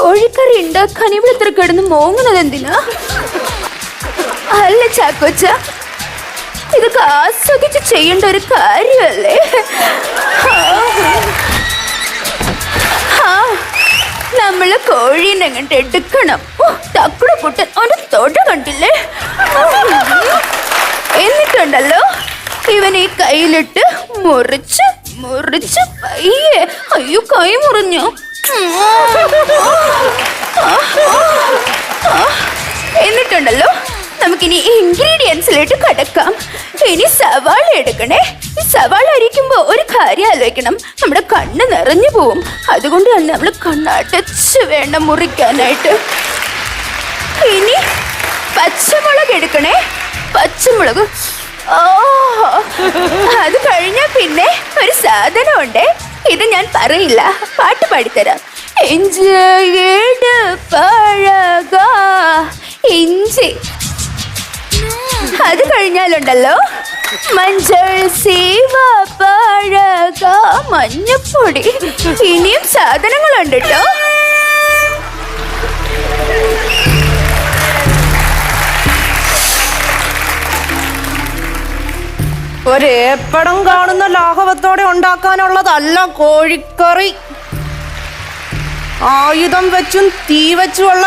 കോഴിക്കറി ഉണ്ടാക്കാൻ ഇവിടെ ഇത്ര കിടന്ന് മോങ്ങുന്നത് എന്തിനാ? അല്ല ചാക്കോച്ച, ഇതൊക്കെ ആസ്വദിച്ച് ചെയ്യേണ്ട ഒരു കാര്യമല്ലേ? നമ്മള് കോഴീനെ അങ്ങോട്ട് എടുക്കണം. തക്കുട കുട്ടൻ അവന്റെ തൊട കണ്ടില്ലേ? എന്നിട്ടുണ്ടല്ലോ ഇവൻ ഈ കയ്യിലിട്ട് മുറിച്ച് മുറിച്ച് പയ്യെ, അയ്യോ കൈ മുറിഞ്ഞു. എന്നിട്ടുണ്ടല്ലോ നമുക്കിനി ഇൻഗ്രീഡിയൻസിലോട്ട് കടക്കാം. ഇനി സവാള എടുക്കണേ. ഈ സവാള അരിക്കുമ്പോ ഒരു കാര്യം ആലോചിക്കണം, നമ്മുടെ കണ്ണ് നിറഞ്ഞു പോവും. അതുകൊണ്ട് തന്നെ നമ്മൾ കണ്ണടച്ച് വേണം മുറിക്കാനായിട്ട്. ഇനി പച്ചമുളക് എടുക്കണേ. പച്ചമുളക് അത് കഴിഞ്ഞാ പിന്നെ ഒരു സാധനമുണ്ടേ, ഇത് ഞാൻ പറയില്ല, പാട്ട് പാടിത്തരാം. ഇഞ്ചി ഇഞ്ചി. അത് കഴിഞ്ഞാലുണ്ടല്ലോ മഞ്ഞൾ, സീവ, പഴക, മഞ്ഞപ്പൊടി. ഇനിയും സാധനങ്ങളുണ്ട് കേട്ടോ. ഒരേപ്പടം കാണുന്ന ലാഘവത്തോടെ ഉണ്ടാക്കാനുള്ളതല്ല കോഴിക്കറി. ആയുധം വെച്ചും തീ വെച്ചുമുള്ള